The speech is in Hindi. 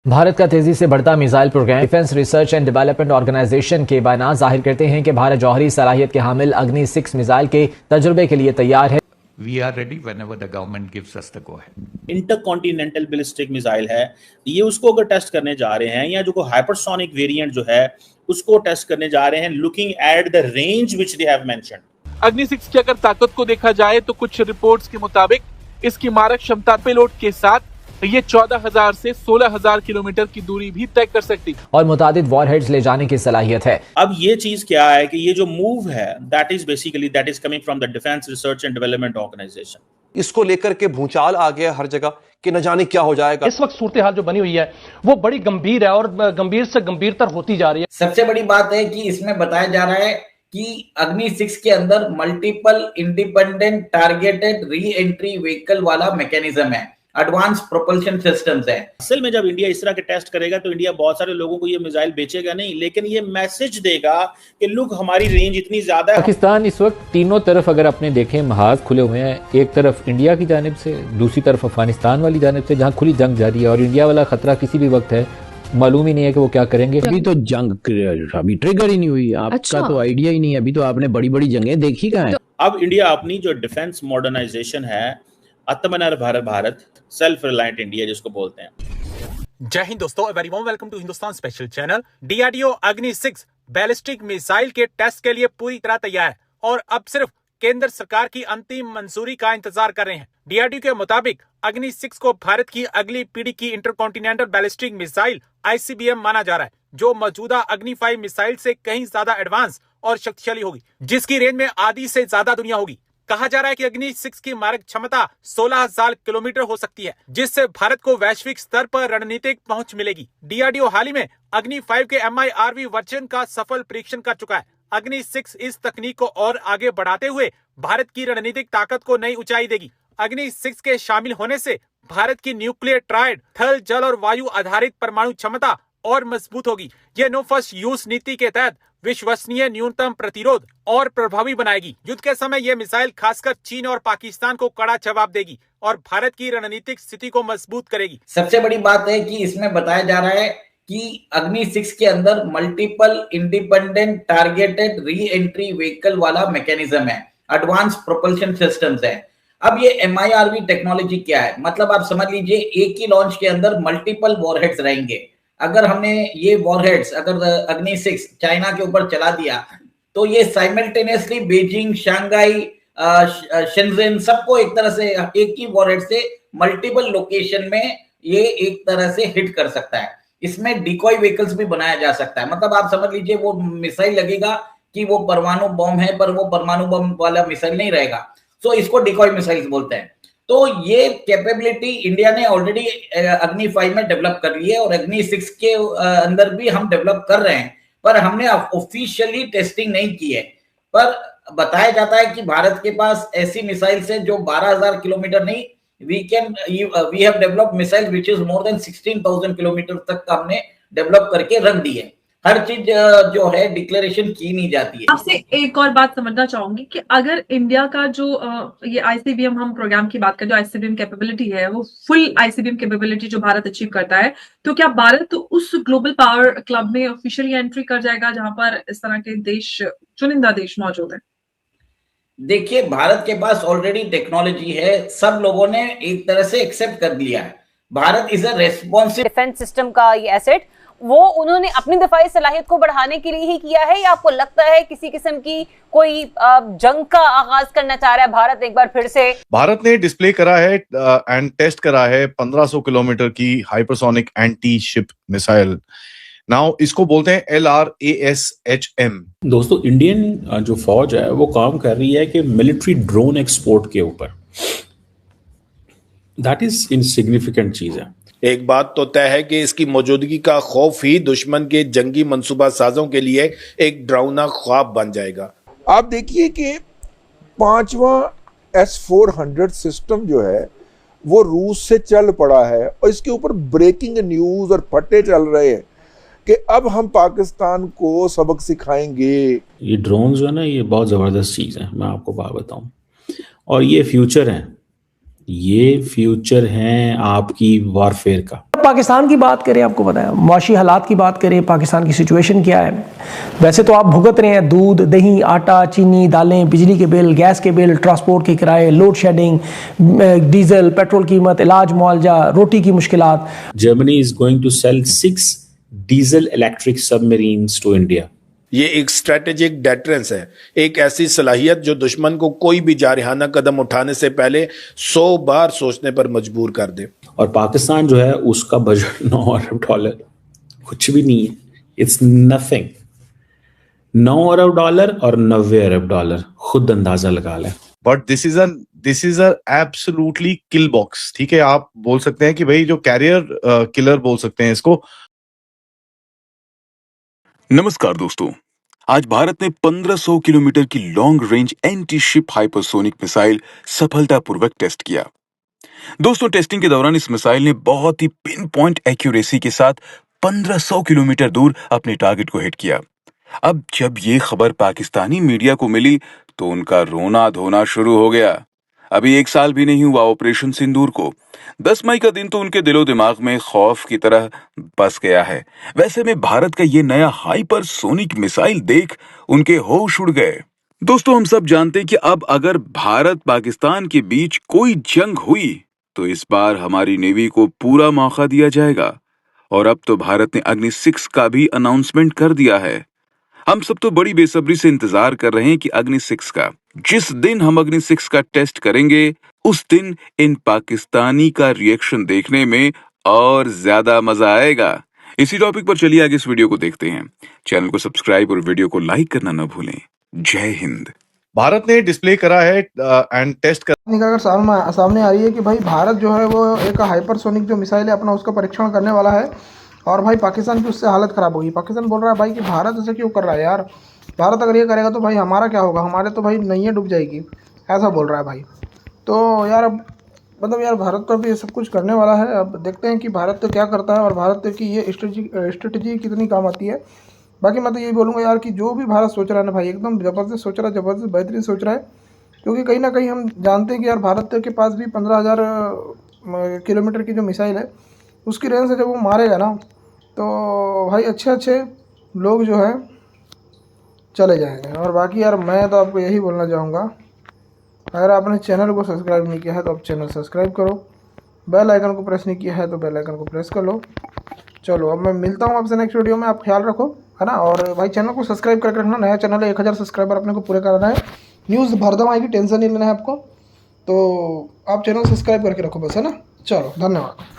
भारत का तेजी से बढ़ता missile programme defence research and development organisation के बयान जाहिर करते हैं कि भारत जौहरी सलाहियत के हामिल अग्नि 6 मिसाइल के तजुर्बे के लिए तैयार है। We are ready whenever the government gives us the go ahead. Intercontinental ballistic missile है, ये उसको अगर टेस्ट करने जा रहे हैं, या जो हाइपरसोनिक वेरिएंट जो है उसको टेस्ट करने जा रहे हैं, looking at the range which they have mentioned. अग्नि 6 की अगर ताकत को देखा जाए तो कुछ रिपोर्ट्स के मुताबिक इसकी मारक क्षमता पेलोड के साथ ये 14,000 से 16,000 किलोमीटर की दूरी भी तय कर सकती और मुतादिद वॉरहेड्स ले जाने की सलाहियत है। अब ये चीज क्या है कि ये जो मूव है that is coming from the defence research and development organisation. इसको लेकर के भूचाल आ गया हर जगह कि न जाने क्या हो जाएगा। इस वक्त सूरत हाल जो बनी हुई है वो बड़ी गंभीर है और गंभीर से गंभीरतर होती जा रही है। सबसे बड़ी बात है कि इसमें बताया जा रहा है कि अग्नि 6 के अंदर multiple independent targeted re entry vehicle वाला मैकेनिज्म है, एडवांस प्रोपल्शन सिस्टम्स है। असल में जब इंडिया इस तरह के टेस्ट करेगा तो इंडिया बहुत सारे लोगों को ये मिसाइल बेचेगा नहीं, लेकिन ये मैसेज देगा कि लुक हमारी रेंज इतनी ज्यादा है। पाकिस्तान इस वक्त तीनों तरफ अगर अपने देखें महाज खुले हुए हैं, एक तरफ इंडिया की जानिब से, दूसरी तरफ अफगानिस्तान वाली जानिब से जहां खुली जंग जारी है और इंडिया वाला खतरा किसी भी वक्त है, मालूम ही नहीं है कि वो क्या करेंगे। अभी तो जंग अभी ट्रिगर ही नहीं हुई, आपका तो आइडिया ही नहीं है, अभी तो आपने बड़ी बड़ी जंगें देखी कहाँ है। अब इंडिया अपनी जो डिफेंस मॉडर्नाइजेशन है, आत्मनिर्भर भारत, सेल्फ रिलायंट इंडिया जिसको बोलते हैं। जय हिंद दोस्तों, very warm welcome to Hindustan special channel. DRDO Agni 6 ballistic missile के टेस्ट के लिए पूरी तरह तैयार है और अब सिर्फ केंद्र सरकार की अंतिम मंजूरी का इंतजार कर रहे हैं। डीआरडीओ के मुताबिक अग्नि 6 को भारत की अगली पीढ़ी की इंटरकॉन्टिनेंटल बैलिस्टिक मिसाइल आईसीबीएम माना जा रहा है, जो मौजूदा अग्नि 5 मिसाइल से कहीं ज्यादा एडवांस और शक्तिशाली होगी, जिसकी रेंज में आधी से ज्यादा दुनिया होगी। कहा जा रहा है कि अग्नि 6 की मारक क्षमता 16,000 किलोमीटर हो सकती है, जिससे भारत को वैश्विक स्तर पर रणनीतिक पहुंच मिलेगी। डीआरडीओ हाल ही में अग्नि 5 के MIRV वर्जन का सफल परीक्षण कर चुका है। अग्नि 6 इस तकनीक को और आगे बढ़ाते हुए भारत की रणनीतिक ताकत को नई ऊंचाई देगी। अग्नि 6 के शामिल होने से भारत की न्यूक्लियर ट्रायड, थल, जल और वायु आधारित परमाणु क्षमता और मजबूत होगी। यह नो फर्स्ट यूज नीति के तहत विश्वसनीय, न्यूनतम प्रतिरोध और प्रभावी बनाएगी। युद्ध के समय यह मिसाइल खासकर चीन और पाकिस्तान को कड़ा जवाब देगी और भारत की रणनीतिक स्थिति को मजबूत करेगी। सबसे बड़ी बात है कि इसमें बताया जा रहा है कि अग्नि 6 के अंदर multiple independent targeted re entry vehicle वाला मैकेनिज्म है, एडवांस प्रोपल्शन सिस्टम्स है। अब ये MIRV टेक्नोलॉजी क्या है, मतलब आप समझ लीजिए एक ही लॉन्च के अंदर मल्टीपल वॉरहेड्स रहेंगे। अगर हमने ये वॉरहेड्स अगर अग्नि 6 चाइना के ऊपर चला दिया तो ये साइमल्टेनियसली बीजिंग, शंघाई, शेंजन सबको एक तरह से एक ही वॉरहेड से मल्टीपल लोकेशन में ये एक तरह से हिट कर सकता है। इसमें डिकॉय व्हीकल्स भी बनाया जा सकता है, मतलब आप समझ लीजिए वो मिसाइल लगेगा कि वो परमाणु बम है, पर वो परमाणु बम वाला मिसाइल नहीं रहेगा, तो इसको डिकॉय मिसाइल्स बोलते हैं। तो ये कैपेबिलिटी इंडिया ने ऑलरेडी अग्नि 5 में डेवलप कर ली है और अग्नि 6 के अंदर भी हम डेवलप कर रहे हैं, पर हमने ऑफिशियली टेस्टिंग नहीं की है। पर बताया जाता है कि भारत के पास ऐसी मिसाइल्स है जो 12,000 किलोमीटर नहीं, we have developed missile which is more than 16,000 kilometre तक का हमने डेवलप करके रख दी है। हर चीज जो है डिक्लेरेशन की नहीं जाती है। आपसे एक और बात समझना चाहूंगी कि अगर इंडिया का जो ये आईसीबीएम, हम प्रोग्राम की बात करें, जो आईसीबीएम कैपेबिलिटी है वो फुल आईसीबीएम कैपेबिलिटी जो भारत अचीव करता है, तो क्या भारत उस ग्लोबल पावर क्लब में ऑफिशियली एंट्री कर जाएगा जहां पर इस तरह के देश, चुनिंदा देश मौजूद है? देखिए, भारत के पास ऑलरेडी टेक्नोलॉजी है, सब लोगों ने एक तरह से एक्सेप्ट कर लिया है। Bharat is a responsive defence system का ये एसेट वो उन्होंने अपनी दिफाई सलाहियत को बढ़ाने के लिए ही किया है, या आपको लगता है किसी किस्म की कोई जंग का आगाज करना चाह रहा है भारत एक बार फिर से? भारत ने डिस्प्ले करा है एंड टेस्ट करा है 1500 किलोमीटर की hypersonic anti ship missile. Now इसको बोलते हैं LRASHM। दोस्तों, इंडियन जो फौज है वो काम कर रही है कि मिलिट्री ड्रोन एक्सपोर्ट के ऊपर, दैट इज इनसिग्निफिकेंट चीज है। एक बात तो तय है कि इसकी मौजूदगी का खौफ ही दुश्मन के जंगी मंसूबा साजों के लिए एक डरावना ख्वाब बन जाएगा। आप देखिए कि 5वां S-400 सिस्टम जो है वो रूस से चल पड़ा है और इसके ऊपर ब्रेकिंग न्यूज और फटे चल रहे हैं कि अब हम पाकिस्तान को सबक सिखाएंगे। ये ड्रोन जो है ना, ये बहुत जबरदस्त चीज है, मैं आपको बात बताऊं, और ये फ्यूचर है। ये फ्यूचर है आपकी वॉरफेयर का। पाकिस्तान की बात करें, आपको बताया मुआशी हालात की बात करें, पाकिस्तान की सिचुएशन क्या है। वैसे तो आप भुगत रहे हैं दूध, दही, आटा, चीनी, दालें, बिजली के बिल, गैस के बिल, ट्रांसपोर्ट के किराए, लोड शेडिंग, डीजल पेट्रोल कीमत, इलाज मुआवजा, रोटी की मुश्किलात। Germany is going to sell 6 diesel electric submarines to India. ये एक स्ट्रेटेजिक डेटरेंस है, एक ऐसी सलाहियत जो दुश्मन को कोई भी जारहाना कदम उठाने से पहले 100 बार सोचने पर मजबूर कर दे। और पाकिस्तान जो है उसका बजट $9 अरब कुछ भी नहीं है, इट्स नथिंग। $9 अरब और $90 अरब, खुद अंदाजा लगा लें। But this is a absolutely kill box. ठीक है, आप बोल सकते हैं कि भाई जो कैरियर किलर बोल सकते हैं इसको। नमस्कार दोस्तों, आज भारत ने 1500 किलोमीटर की long range anti ship hypersonic missile सफलतापूर्वक टेस्ट किया। दोस्तों, टेस्टिंग के दौरान इस मिसाइल ने बहुत ही पिन पॉइंट एक्यूरेसी के साथ 1500 किलोमीटर दूर अपने टारगेट को हिट किया। अब जब ये खबर पाकिस्तानी मीडिया को मिली तो उनका रोना धोना शुरू हो गया। अभी 1 साल भी नहीं हुआ ऑपरेशन सिंदूर को। 10 मई का दिन तो उनके दिलो दिमाग में खौफ की तरह बस गया है। वैसे में भारत का ये नया हाइपरसोनिक मिसाइल देख उनके होश उड़ गए। दोस्तों, हम सब जानते हैं कि अब अगर भारत पाकिस्तान के बीच कोई जंग हुई तो इस बार हमारी नेवी को पूरा मौका दिया जाएगा। और अब तो भारत ने अग्नि 6 का भी अनाउंसमेंट कर दिया है। हम सब तो बड़ी बेसब्री से इंतजार कर रहे हैं कि अग्नि 6 का। जिस दिन हम अग्नि 6 का टेस्ट करेंगे उस दिन इन पाकिस्तानी का रिएक्शन देखने में और ज्यादा मजा आएगा। इसी टॉपिक पर चलिए आगे इस वीडियो को देखते हैं। चैनल को सब्सक्राइब और वीडियो को लाइक करना न भूलें। जय हिंद। भारत ने डिस्प्ले करा है एंड टेस्ट कर निकल कर सामने आ रही है कि भाई भारत जो है वो एक हाइपरसोनिक जो मिसाइल है अपना उसका परीक्षण करने वाला है। और भाई पाकिस्तान की उससे हालत ख़राब होगी। पाकिस्तान बोल रहा है भाई कि भारत ऐसे क्यों कर रहा है यार, भारत अगर ये करेगा तो भाई हमारा क्या होगा, हमारे तो भाई नैया डूब जाएगी, ऐसा बोल रहा है भाई। तो यार अब मतलब यार भारत तो अभी ये सब कुछ करने वाला है। अब देखते हैं कि भारत तो क्या करता है और भारत की ये स्ट्रेटजी कितनी काम आती है। बाकी मैं तो यही बोलूँगा यार कि जो भी भारत सोच रहा है ना भाई, एकदम ज़बरदस्त सोच रहा है, ज़बरदस्त बेहतरीन सोच रहा है। क्योंकि कहीं ना कहीं हम जानते हैं कि यार भारत के पास भी 15,000 किलोमीटर की जो मिसाइल है उसकी रेंज से जब वो मारेगा ना तो भाई अच्छे लोग जो है चले जाएंगे। और बाकी यार मैं तो आपको यही बोलना चाहूँगा, अगर आपने चैनल को सब्सक्राइब नहीं किया है तो आप चैनल सब्सक्राइब करो, बेल आइकन को प्रेस नहीं किया है तो बेल आइकन को प्रेस कर लो। चलो अब मैं मिलता हूँ आपसे नेक्स्ट वीडियो में, आप ख्याल रखो, है ना। और भाई चैनल को सब्सक्राइब करके रखना, नया चैनल है, 1000 सब्सक्राइबर अपने को पूरे कराना है। न्यूज़ भरदम आएगी, टेंशन नहीं लेना है आपको। तो आप चैनल सब्सक्राइब करके रखो बस, है ना। चलो धन्यवाद।